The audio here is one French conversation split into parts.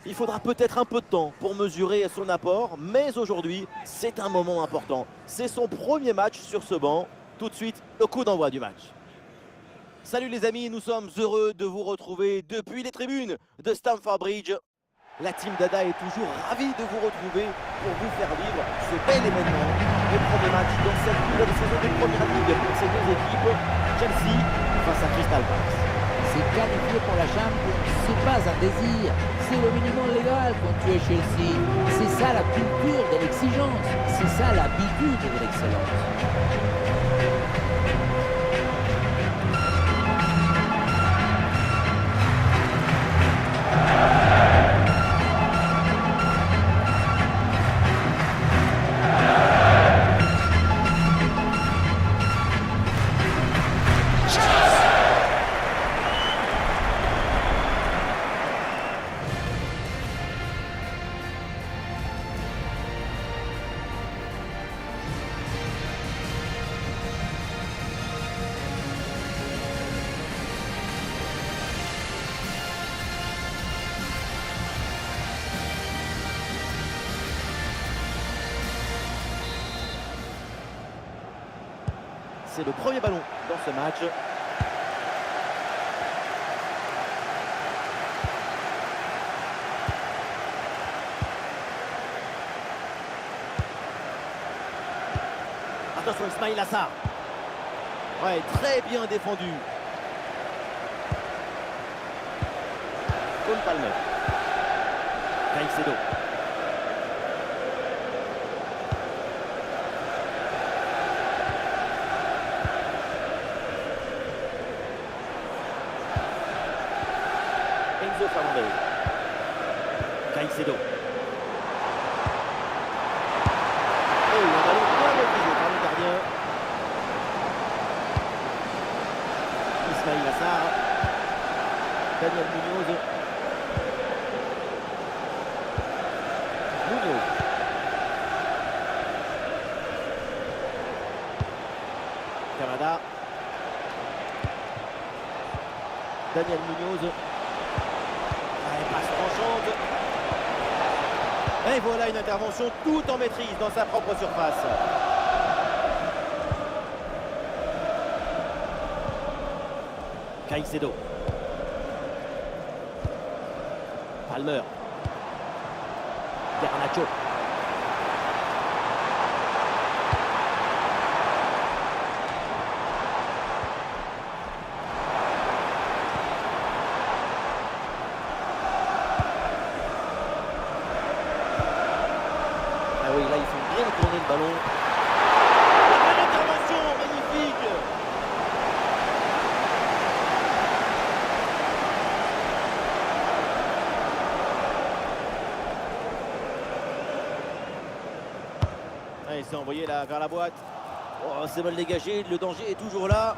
Il faudra peut-être un peu de temps pour mesurer son apport, mais aujourd'hui, c'est un moment important. C'est son premier match sur ce banc. Tout de suite, le coup d'envoi du match. Salut les amis, nous sommes heureux de vous retrouver depuis les tribunes de Stamford Bridge. La team Dada est toujours ravie de vous retrouver pour vous faire vivre ce bel événement. Le premier match dans cette nouvelle saison de Première Ligue pour ces deux équipes. Chelsea face à Crystal Palace. C'est qualifié pour la Champions, c'est pas un désir, c'est le minimum légal quand tu es Chelsea. C'est ça la culture de l'exigence, c'est ça l'habitude de l'excellence. C'est le premier ballon dans ce match. Attention Ismail Assar. Ouais, très bien défendu. Cole Palmer. Caicedo. Enzo Fernandez. Caicedo. Oh, un ballon bien maîtrisé par le gardien. Ismail Assar. Daniel Munoz. Munoz. Canada. Daniel Munoz. Passe tranchante. Et voilà une intervention tout en maîtrise dans sa propre surface. Caicedo. Palmer. Garnacho. Ah oui, là, ils font bien tourner le ballon. La bonne intervention, magnifique. Ah, il s'est envoyé là vers la boîte. Oh, c'est mal dégagé, le danger est toujours là.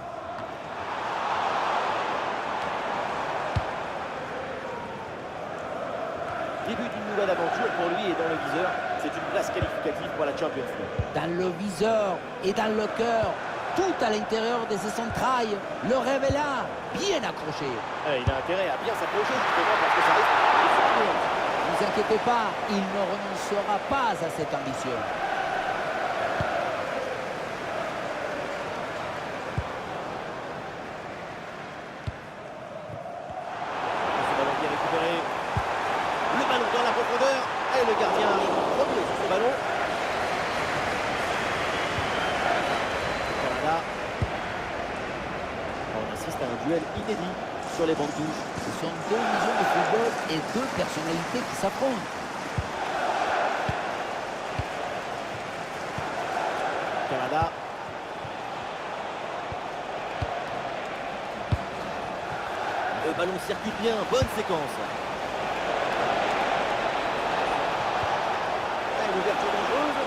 Début d'une nouvelle aventure pour lui et dans le viseur. C'est une place qualificative pour la Champions League. Dans le viseur et dans le cœur, tout à l'intérieur de ses entrailles, le rêve est là, bien accroché. Il a intérêt à bien s'approcher justement parce que ça risque de se finir. Ne vous inquiétez pas, il ne renoncera pas à cette ambition. Ce ballon bien récupéré. Le ballon dans la profondeur. Et le gardien arrive en premier sur ce ballon. Canada. On assiste à un duel inédit sur les bancs de touche. Ce sont deux visions de football et deux personnalités qui s'affrontent. Canada. Le ballon circule bien, bonne séquence. Et l'ouverture dangereuse.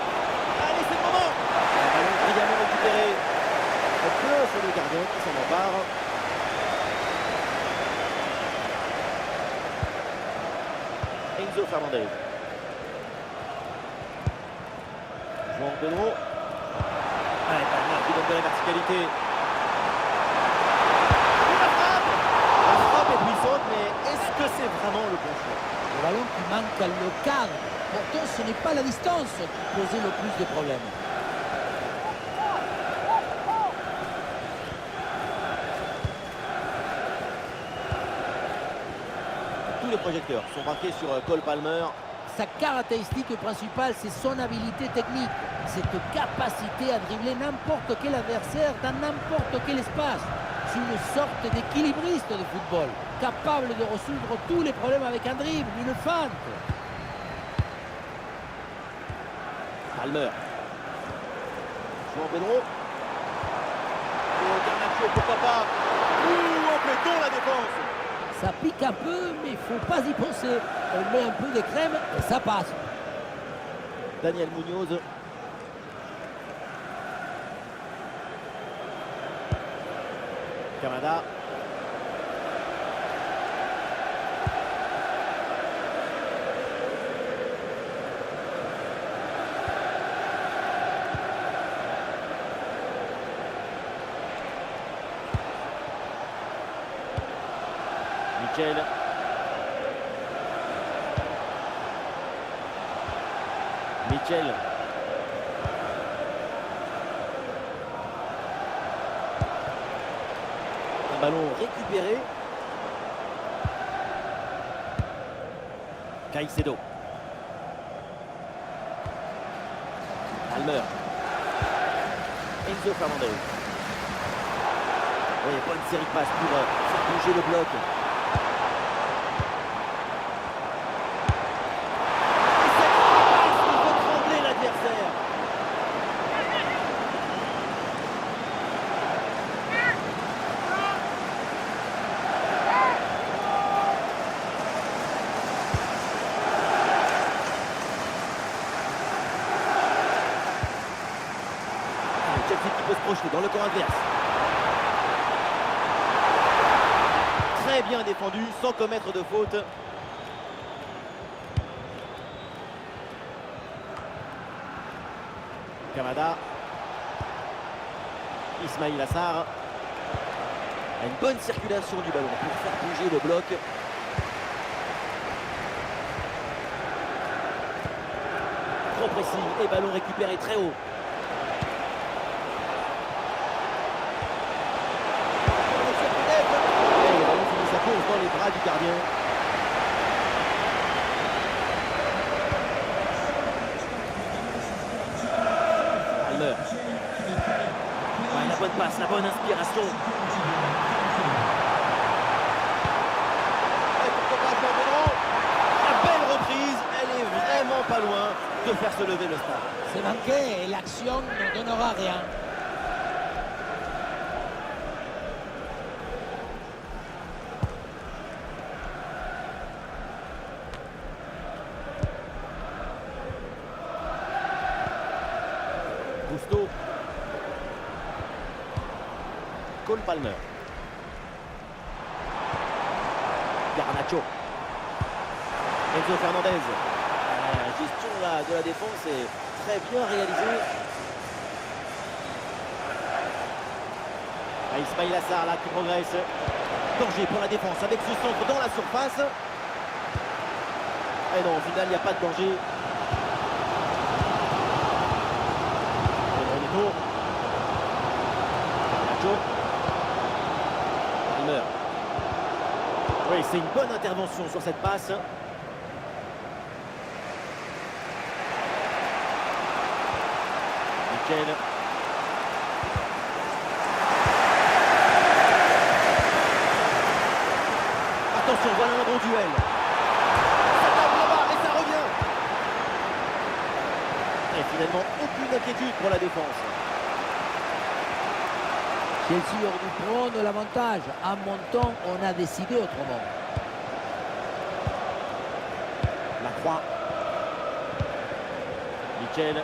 Allez, c'est le moment. Un ballon brillamment récupéré. Plein sur le gardien qui s'en empare. Enzo Fernandez. João Pedro. Allez, Palmer qui donne de la verticalité. La frappe est puissante, mais est-ce que c'est vraiment le bon choix? Le ballon qui cadre. Pourtant, ce n'est pas la distance qui posait le plus de problèmes. Tous les projecteurs sont braqués sur Cole Palmer. Sa caractéristique principale, c'est son habileté technique. Cette capacité à dribbler n'importe quel adversaire dans n'importe quel espace. C'est une sorte d'équilibriste de football, capable de résoudre tous les problèmes avec un dribble, une feinte. Palmer. João Pedro. Garnacho, pourquoi pas. En béton la défense. Ça pique un peu, mais il ne faut pas y penser. On met un peu de crème et ça passe. Daniel Munoz. Kamada. Michel. Michel. Un ballon récupéré. Caicedo. Palmer. Enzo Fernandez. Oui, bonne série de passes pour faire bouger le bloc. Et cette passe qui fait trembler l'adversaire. Chelsea qui peut se projeter dans le camp adverse. Très bien défendu, sans commettre de faute. Kamada. Ismail Assar. Une bonne circulation du ballon pour faire bouger le bloc. Trop précis et ballon récupéré très haut. Dans les bras du gardien. Palmer. Ouais, la bonne passe, la bonne inspiration. Et pourquoi pas João Pedro. La belle reprise, elle est vraiment pas loin de faire se lever le stade. C'est manqué et l'action ne donnera rien. Gusto. Cole Palmer. Garnacho. Enzo Fernandez. La gestion de la défense est très bien réalisée. Ismail Assar là qui progresse. Danger pour la défense avec ce centre dans la surface. Et non, au final, il n'y a pas de danger. Palmer. Oui, c'est une bonne intervention sur cette passe. Michel. Attention, voilà un bon duel. Ça tape là-bas et ça revient. Et finalement, aucune inquiétude pour la défense. Chelsea aurait dû prendre l'avantage. En montant, on a décidé autrement. Lacroix. Michel.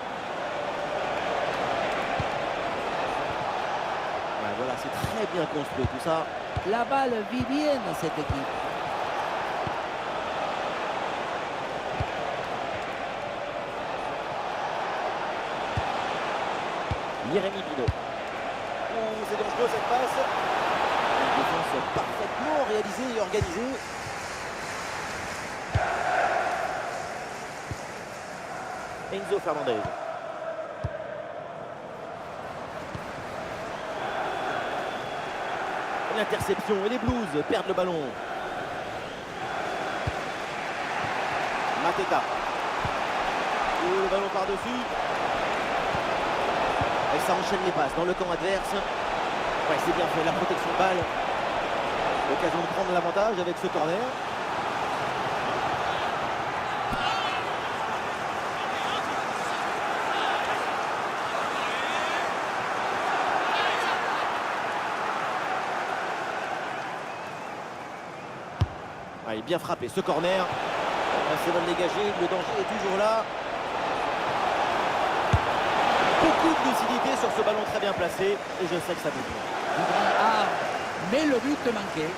Ouais, voilà, c'est très bien construit tout ça. La balle vit bien dans cette équipe. Jérémy Pino. C'est dangereux cette passe. Une défense parfaitement réalisée et organisée. Enzo Fernandez. L'interception et les Blues perdent le ballon. Mateta. Et le ballon par-dessus. Et ça enchaîne les passes dans le camp adverse. Ouais, c'est bien fait, la protection de balle. L'occasion de prendre l'avantage avec ce corner. Ouais, bien frappé ce corner. C'est bon de dégager, le danger est toujours là. Beaucoup de lucidité sur ce ballon très bien placé et je sais que ça peut jouer. Du grand art, mais le but manqué.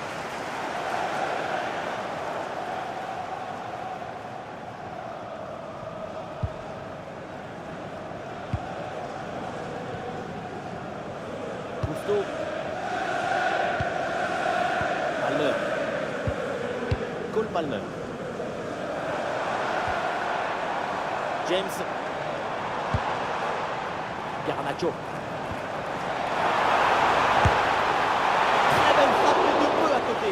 Cousteau. Palmer. Cole Palmer. James. Garnacho. Très belle frappe de peu à côté.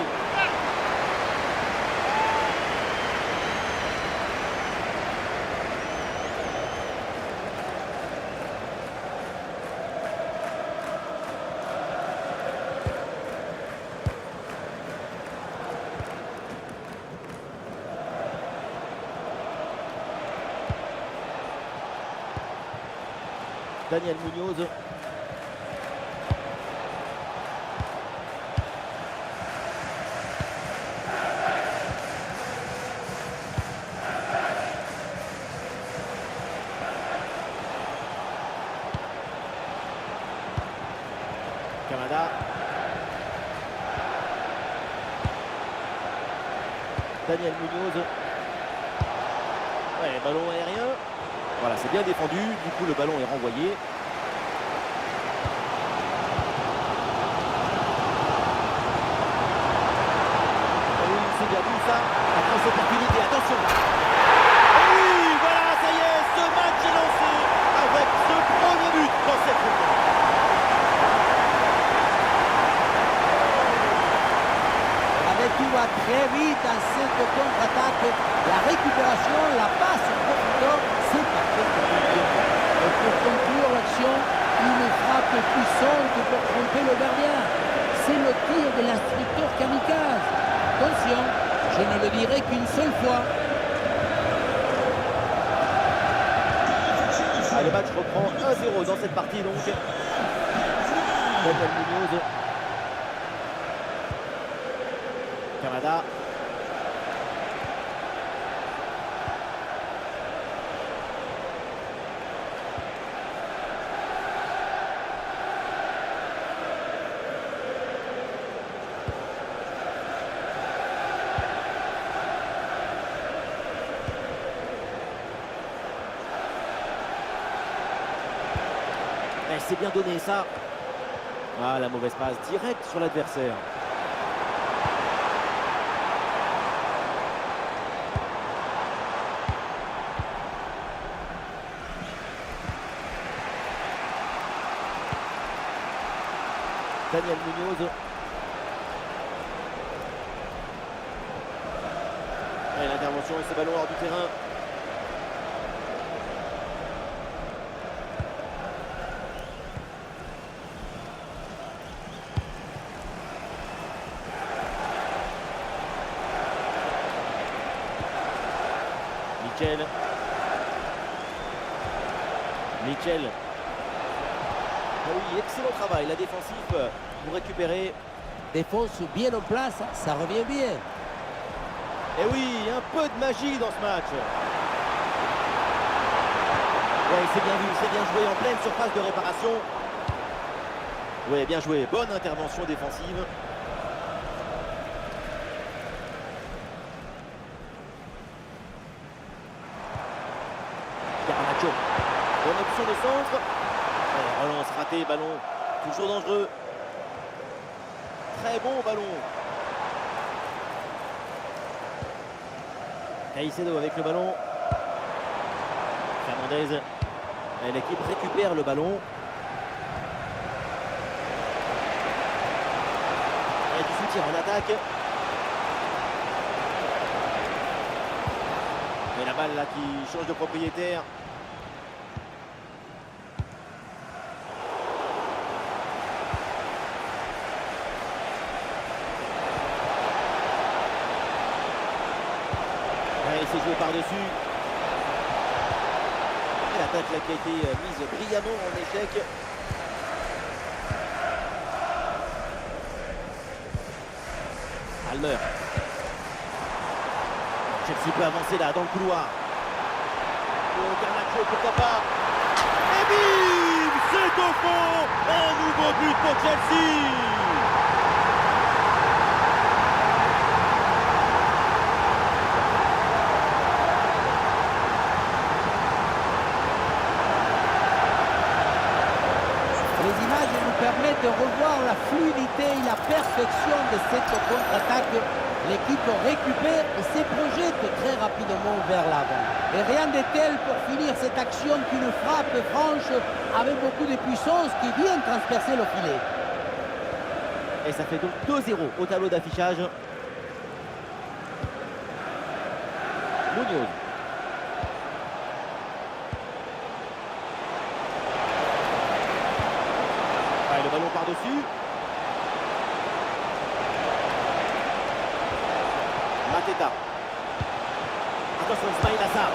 Daniel Munoz. Kamada. Daniel Munoz. Ouais, ballon aérien. Voilà, c'est bien défendu. Du coup, le ballon est renvoyé. C'est bien vu ça. La grosse opportunité, attention. Et oui, voilà, ça y est, ce match est lancé avec ce premier but dans cette rencontre. Avec tout va très vite dans cette contre-attaque. La récupération, la passe en profondeur, c'est parfait pour le but. Et pour conclure l'action, une frappe puissante pour tromper le gardien. C'est le tir de l'instructeur kamikaze. Attention, je ne le dirai qu'une seule fois. Ah, le match reprend 1-0 dans cette partie donc. Daniel Munoz. Kamada. C'est bien donné ça. Ah, la mauvaise passe directe sur l'adversaire. Daniel Munoz. Et l'intervention et ce ballon hors du terrain. Michel. Ah oui, excellent travail, la défensive pour récupérer. Défense bien en place, ça revient bien. Et oui, un peu de magie dans ce match. Ouais, c'est bien vu, c'est bien joué en pleine surface de réparation. Ouais, bien joué, bonne intervention défensive. Garnacho. Bonne option de centre. Ouais, relance ratée, ballon toujours dangereux. Très bon ballon. Caicedo avec le ballon. Fernandez. Et l'équipe récupère le ballon. Et du soutien en attaque. Et la balle là qui change de propriétaire. Et il s'est joué par-dessus. Et l'attaque là qui a été mise brillamment en échec. Palmer. Chelsea peut avancer là dans le couloir. Oh, Garnacho, pourquoi pas. Et bim, c'est au fond. Un nouveau but pour Chelsea. Les images nous permettent de revoir la fluidité et la perfection de cette contre-attaque. L'équipe récupère et se projette très rapidement vers l'avant. Et rien de tel pour finir cette action qu'une frappe franche avec beaucoup de puissance qui vient transpercer le filet. Et ça fait donc 2-0 au tableau d'affichage. Munoz. Ouais, le ballon par-dessus. Mateta. Attention, Ismail Assar.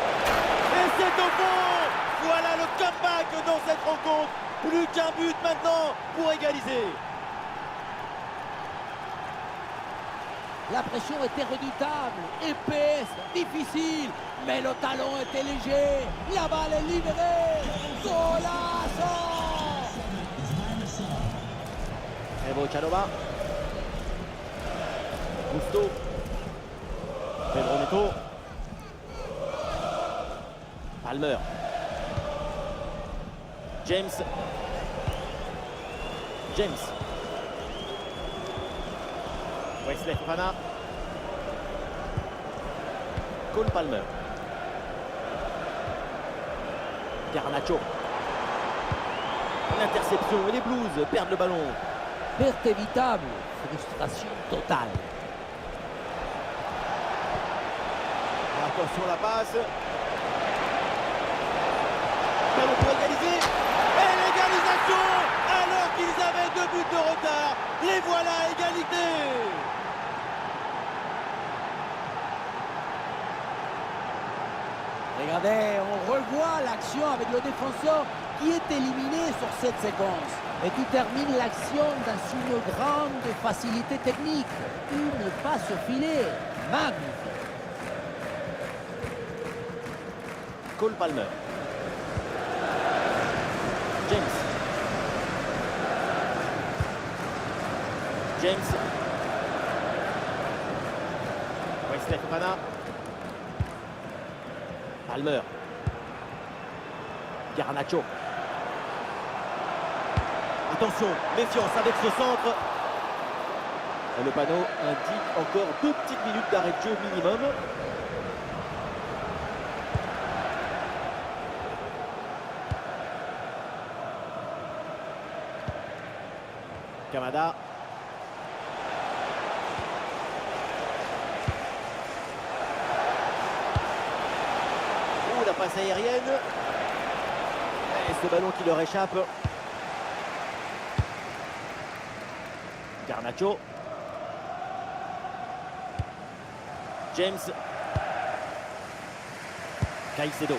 Et c'est au fond. Voilà le comeback dans cette rencontre. Plus qu'un but maintenant pour égaliser. La pression était redoutable, épaisse, difficile, mais le talon était léger. La balle est libérée. Golazo! Evo Canova. Gusto. Pedro Neto. Palmer. James. Wesley Fofana. Cole Palmer. Garnacho. L'interception et les Blues perdent le ballon. Perte évitable, frustration totale. Attention à la passe. Ballon pour égaliser. Et l'égalisation alors qu'ils avaient 2 buts de retard. Les voilà à égalité. Regardez, on revoit l'action avec le défenseur qui est éliminé sur cette séquence. Et qui termine l'action dans une grande facilité technique. Une passe au filet. Magnifique. Cole Palmer. James. Wesley Fofana. Palmer. Garnacho. Attention, méfiance avec ce centre. Et le panneau indique encore 2 petites minutes d'arrêt de jeu minimum. Kamada. La passe aérienne. Et ce ballon qui leur échappe. Garnacho. James. Caicedo.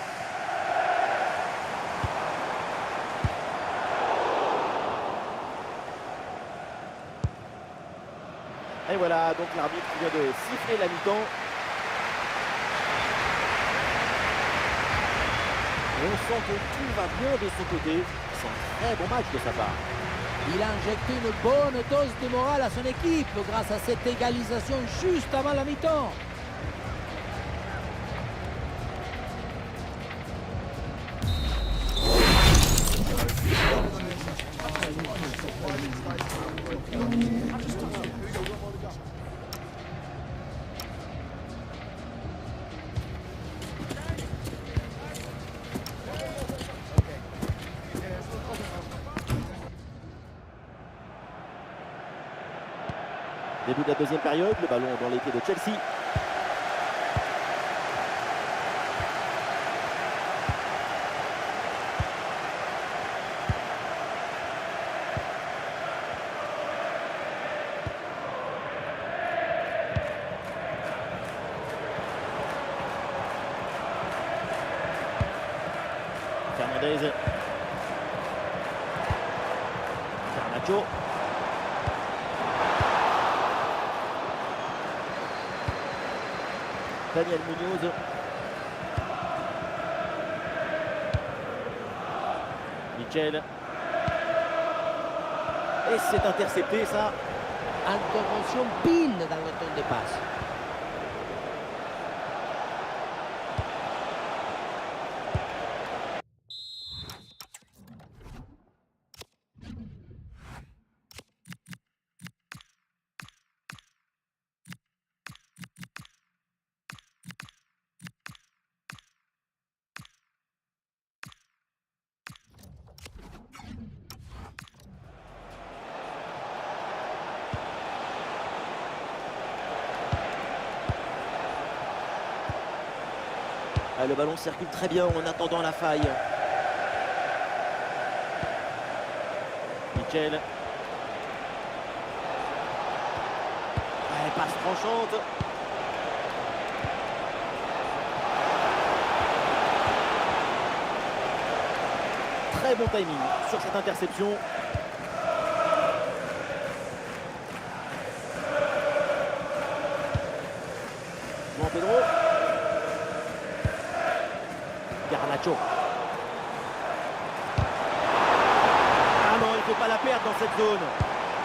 Et voilà donc l'arbitre qui vient de siffler la mi-temps. Et on sent que tout va bien de son côté. C'est un très bon match de sa part. Il a injecté une bonne dose de morale à son équipe grâce à cette égalisation juste avant la mi-temps. Début de la deuxième période, le ballon dans les pieds de Chelsea. Fernandez. Garnacho. Daniel Munoz. Michel. Et c'est intercepté ça. Intervention pile dans le temps de passe. Ah, le ballon circule très bien en attendant la faille. Michel. Passe tranchante. Très bon timing sur cette interception. Juan Pedro. Garnacho. Ah non, il ne faut pas la perdre dans cette zone.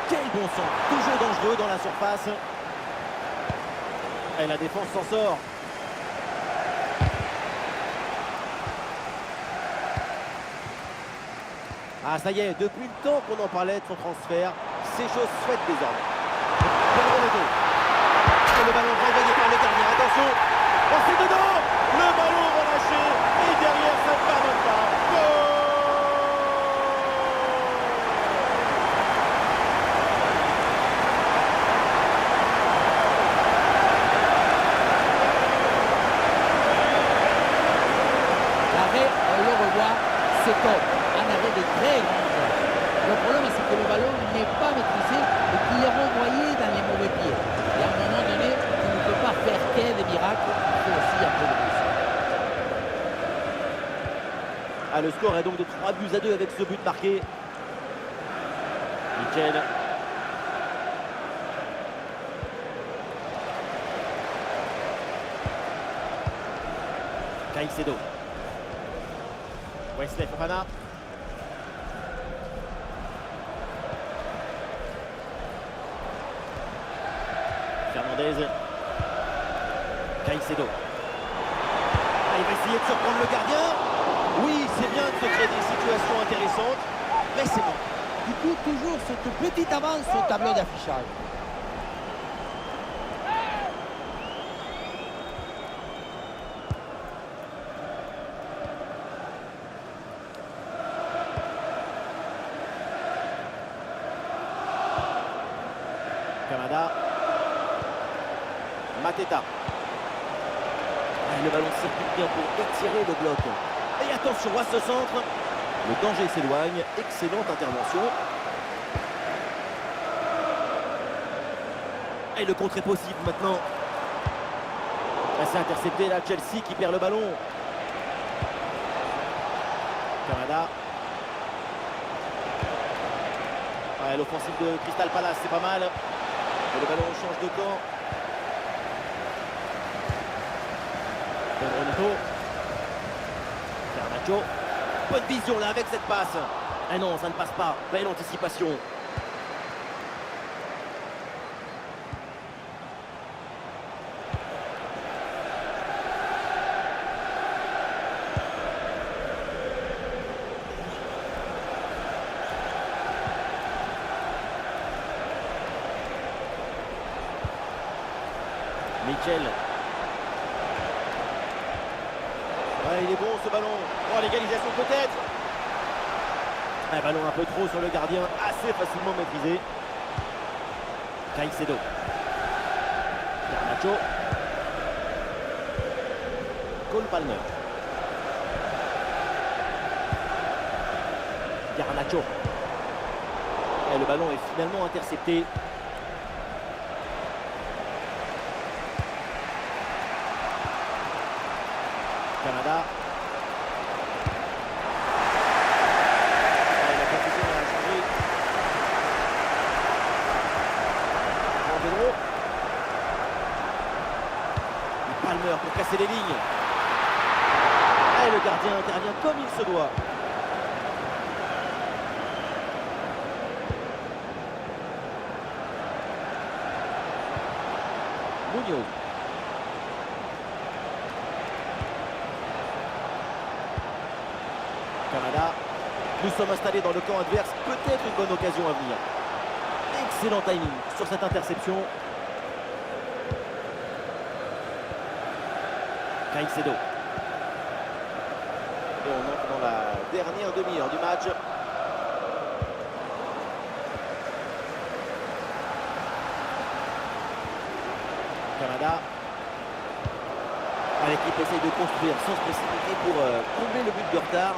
Quel bon sang, toujours dangereux dans la surface. Et la défense s'en sort. Ah ça y est, depuis le temps qu'on en parlait de son transfert, ces choses se faites désormais. Et le ballon renvoyé par le gardien, attention. Oh c'est dedans. Le ballon relâché. Et derrière ça ne pardonne pas. Goal. L'arrêt, on le revoit, c'est top. Un arrêt de très grand joueur. Le problème, c'est que le ballon n'est pas maîtrisé et qu'il est renvoyé dans les mauvais pieds. Et à un moment donné, tu ne peux pas faire qu'un des miracles, il faut aussi un peu de plus. Ah, le score est donc de 3-2 avec ce but marqué. Michel. Caicedo. Wesley Fofana. Fernandez. Caicedo. Ah, il va essayer de surprendre le gardien. Oui, c'est bien de se créer des situations intéressantes, mais c'est bon. Du coup, toujours cette petite avance au tableau d'affichage. Kamada. Mateta. Le ballon circule bien pour étirer le bloc. Et attention à ce centre. Le danger s'éloigne. Excellente intervention. Et le contre est possible maintenant. C'est intercepté là, Chelsea qui perd le ballon. Kamada. Ouais, l'offensive de Crystal Palace, c'est pas mal. Et le ballon change de camp. Pedro. Garnacho. Bonne vision là avec cette passe. Ah non, ça ne passe pas. Belle anticipation. Michel. Ouais, il est bon ce ballon. Oh, l'égalisation peut-être. Un ballon un peu trop sur le gardien, assez facilement maîtrisé. Caicedo. Garnacho. Cole Palmer. Garnacho. Et le ballon est finalement intercepté. Canada. Et la position a changé. Pedro. Palmer pour casser les lignes. Et le gardien intervient comme il se doit. Munoz. Canada. Nous sommes installés dans le camp adverse. Peut-être une bonne occasion à venir. Excellent timing sur cette interception. Caicedo. Et on entre dans la dernière demi-heure du match. Canada. L'équipe essaye de construire sans se précipiter pour combler le but de retard.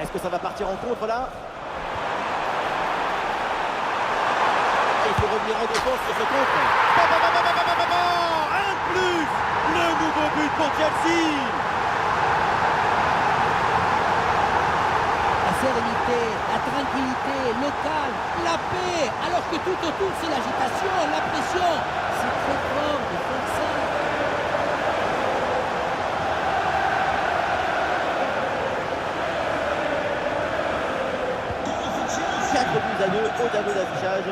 Est-ce que ça va partir en contre là? Il faut revenir en défense sur ce contre. Un de plus. Le nouveau but pour Chelsea. La sérénité, la tranquillité, le calme, la paix, alors que tout autour c'est l'agitation, la pression. C'est très fort de faire ça. 4 buts à 2 au tableau d'affichage.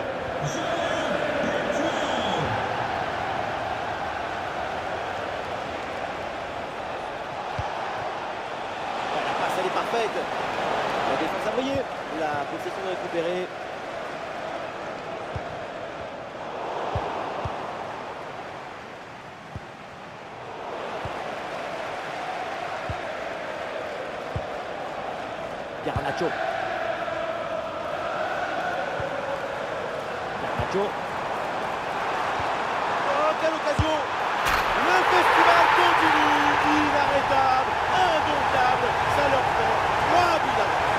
La passe elle est parfaite. La défense a brillé. La possession récupérée. Garnacho. Oh, quelle occasion! Le festival continue, inarrêtable, indomptable, ça leur fait 3 buts d'avance.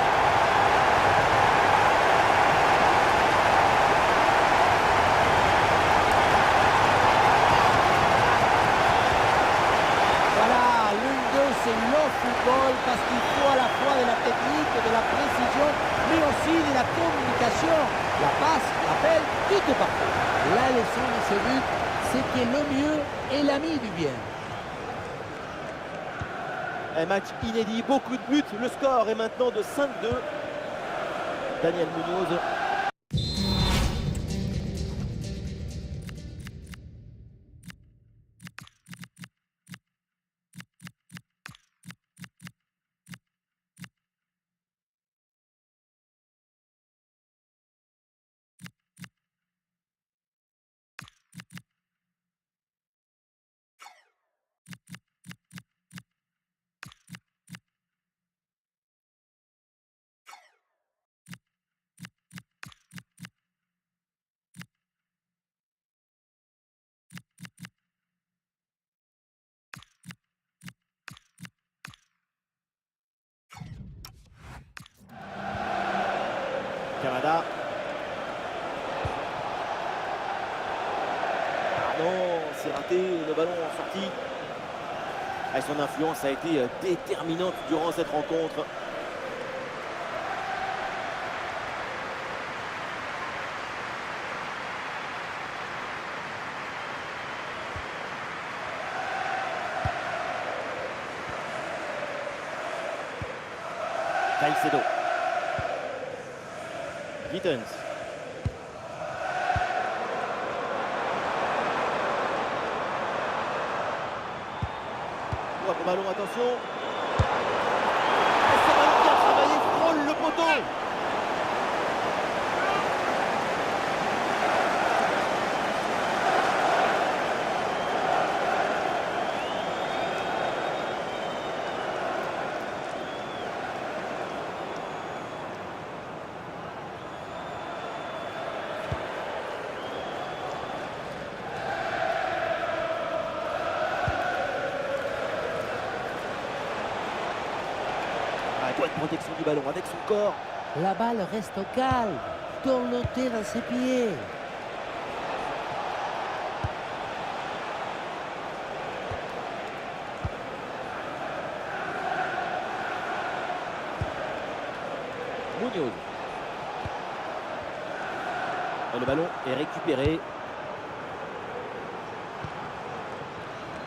Voilà, l'une d'eux c'est le football parce qu'il faut à la fois de la technique, de la précision, mais aussi de la communication. La passe, l'appel, tout est parfait. La leçon de ce but, c'est que le mieux est l'ami du bien. Un match inédit, beaucoup de buts, le score est maintenant de 5-2. Daniel Munoz. Canada. Non, c'est raté, le ballon en sortie. Et son influence a été déterminante durant cette rencontre. Caicedo. Gittens. Le ballon, attention. Et ce ballon bien travaillé frôle le poteau. bonne protection du ballon avec son corps. La balle reste au calme, dorlotée dans ses pieds. Munoz. Et le ballon est récupéré.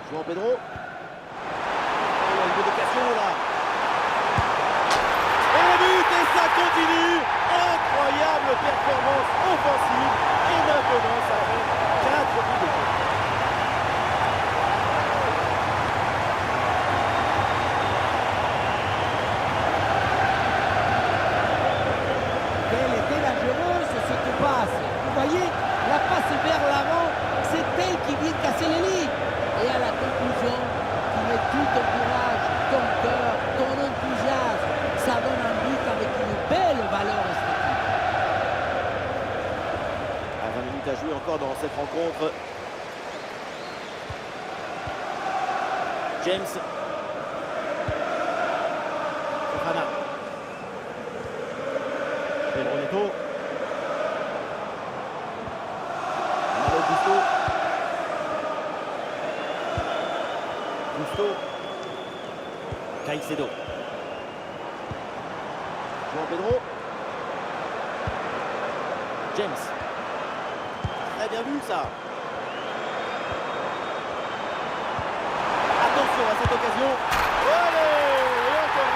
João Pedro. Oh, une bonne occasion là. Et le but, et ça continue. Incroyable performance offensive. Et maintenant, ça fait 4 buts d'équipe. Quelle était dangereuse cette passe. Vous voyez, la passe vers l'avant, c'est elle qui vient casser les lignes. Et à la conclusion, tu mets tout ton courage, ton cœur, ton enthousiasme. Ça donne un but avec une belle valeur esthétique. À 20 minutes à jouer encore dans cette rencontre. James. Fofana. Pedro Neto. Malo Gusto. Gusto. Caicedo. João Pedro. James. Très bien vu ça. Attention à cette occasion. Allez, et encore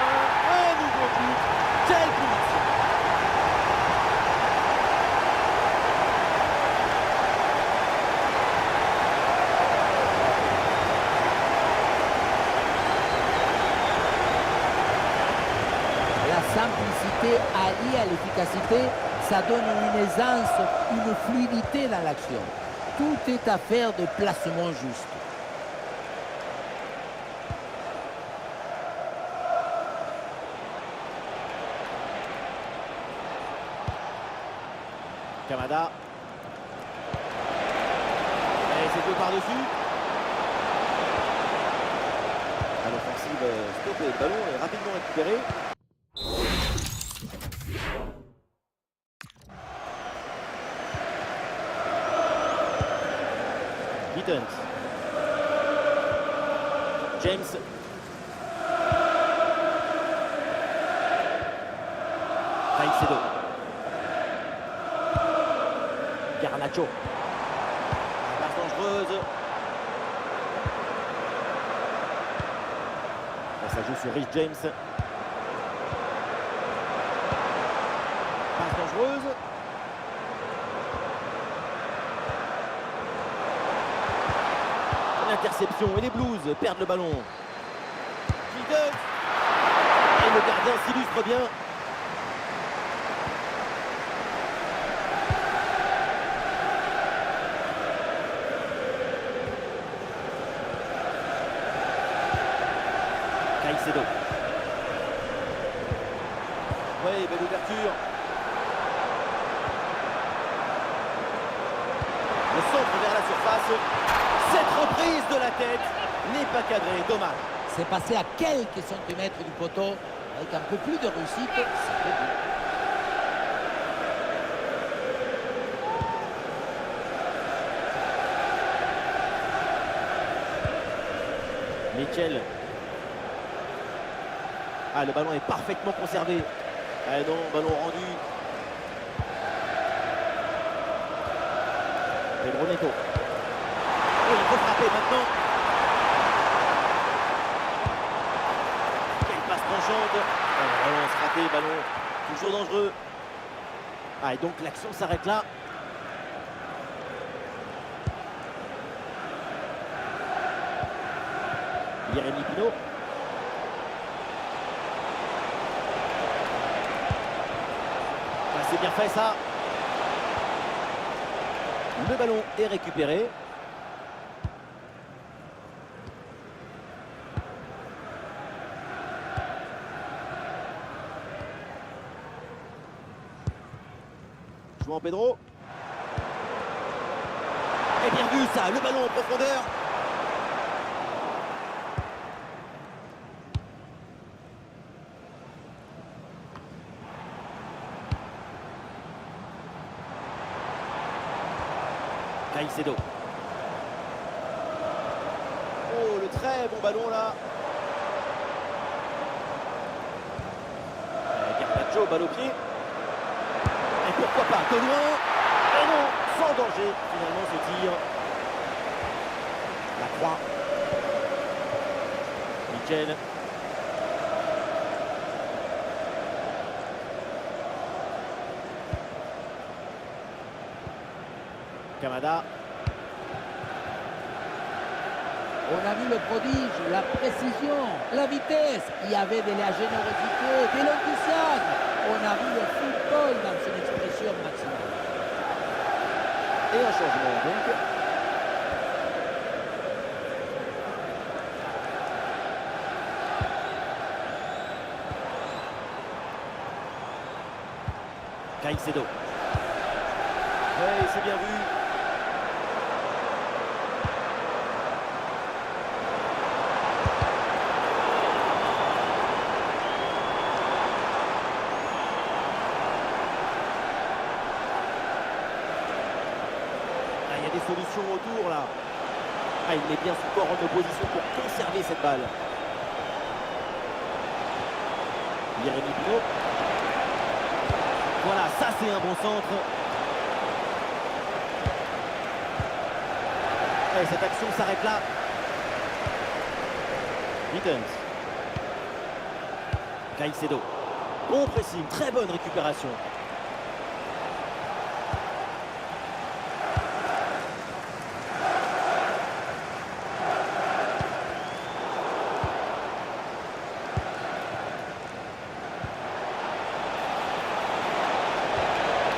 un nouveau but. Quel but! La simplicité alliée à l'efficacité, ça donne une aisance, une fluidité dans l'action. Tout est affaire de placement juste. Kamada. Et c'est deux par-dessus. À l'offensive, stoppé. Le ballon est rapidement récupéré. Gittens. James. Caicedo. Garnacho. Passe dangereuse. Là, ça joue sur Rhys James. Passe dangereuse. L'interception et les Blues perdent le ballon. Gittens. Et le gardien s'illustre bien. Caicedo. Oui, belle ouverture. Le centre vers la surface. Cette reprise de la tête n'est pas cadrée, dommage. C'est passé à quelques centimètres du poteau. Avec un peu plus de réussite, c'est fait but. Michel. Ah, le ballon est parfaitement conservé. Ah non, ballon rendu. Pedro Neto. Oh, il faut frapper maintenant. Quelle passe tranchante. Oh, relance ratée, ballon toujours dangereux. Ah, et donc l'action s'arrête là. Jérémy Pino. Ah, c'est bien fait ça. Le ballon est récupéré. João Pedro. Et bien vu ça, le ballon en profondeur. Caicedo. Oh, le très bon ballon là. Garnacho, balle au pied. Et pourquoi pas, de loin. Et non, sans danger, finalement, ce tir. La croix. Michel. Kamada. On a vu le prodige, la précision, la vitesse. Il y avait de la générosité, de l'enthousiasme. On a vu le football dans son expression maximale. Et un changement donc. Caicedo. Oui, c'est bien vu. Il y a des solutions autour là. Il met bien son corps en opposition pour conserver cette balle. Jérémy Pinault. Voilà, ça c'est un bon centre. Et cette action s'arrête là. Gittens. Caicedo. Bon pressing, très bonne récupération.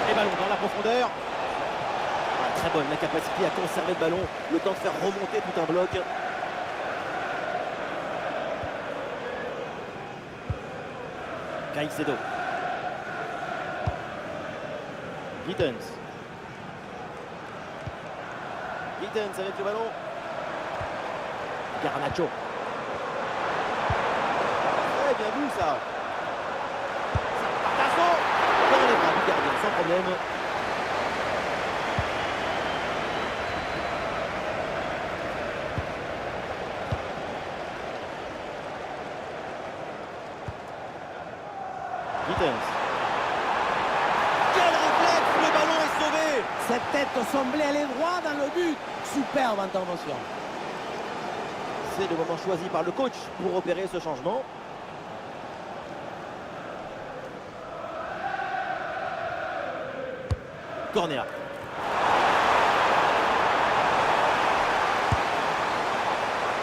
Et ballon dans la profondeur. Très bonne la capacité à conserver le ballon, le temps de faire remonter tout un bloc. Caicedo. Gittens. Gittens avec le ballon. Garnacho. Très bien vu ça. Attention. Dans les bras du gardien sans problème. Gittens. Quel réflexe, le ballon est sauvé. Cette tête semblait aller droit dans le but. Superbe intervention. C'est le moment choisi par le coach pour opérer ce changement. Corner.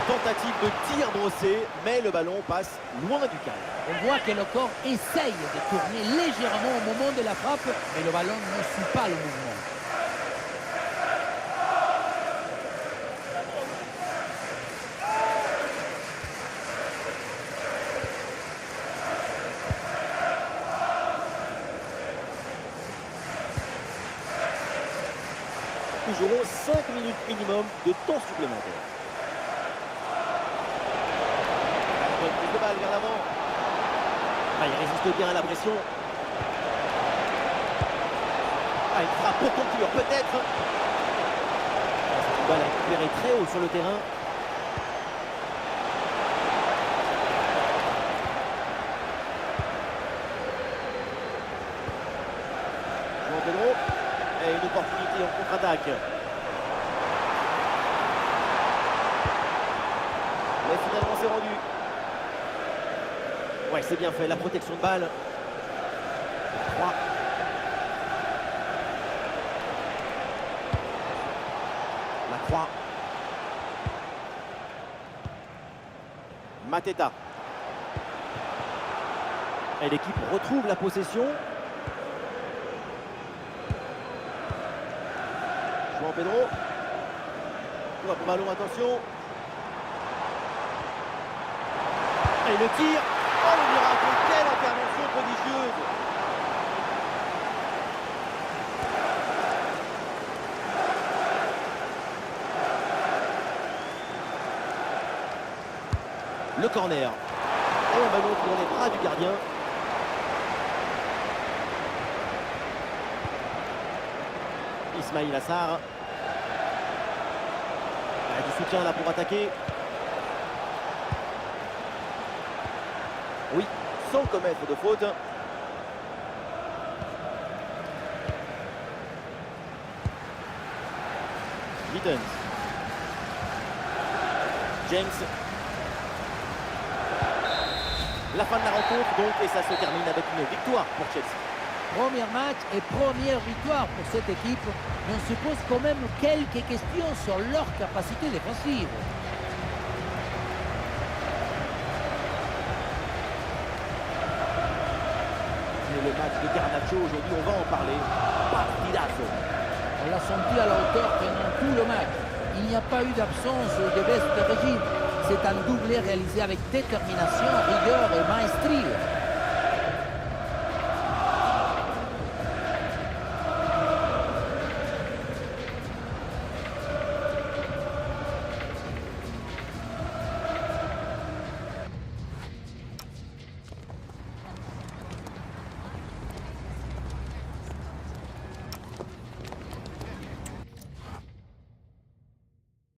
Tentative de tir brossé, mais le ballon passe loin du cadre. On voit que le corps essaye de tourner légèrement au moment de la frappe, mais le ballon ne suit pas le mouvement. Nous jouerons 5 minutes minimum de temps supplémentaire. Bonne prise de balle vers l'avant. Il résiste bien à la pression. Une frappe pour conclure peut-être. Cette balle a récupéré très haut sur le terrain. João Pedro. Et une opportunité en contre-attaque. Mais finalement c'est rendu. Ouais, c'est bien fait, la protection de balle. 3. La croix. Mateta. Et l'équipe retrouve la possession. João Pedro. Pour ballon, attention. Et le tir. Oh le miracle, quelle intervention prodigieuse. Le corner. Et un ballon pour les bras du gardien. Ismail Assar. soutien là pour attaquer. Oui, sans commettre de faute. Gittens. James. La fin de la rencontre donc, et ça se termine avec une victoire pour Chelsea. Premier match et première victoire pour cette équipe. Mais on se pose quand même quelques questions sur leur capacité défensive. Et le match de Garnacho aujourd'hui, on va en parler. Partidazo. On l'a senti à la hauteur pendant tout le match. Il n'y a pas eu d'absence de baisse de régime. C'est un doublé réalisé avec détermination, rigueur et maestrie.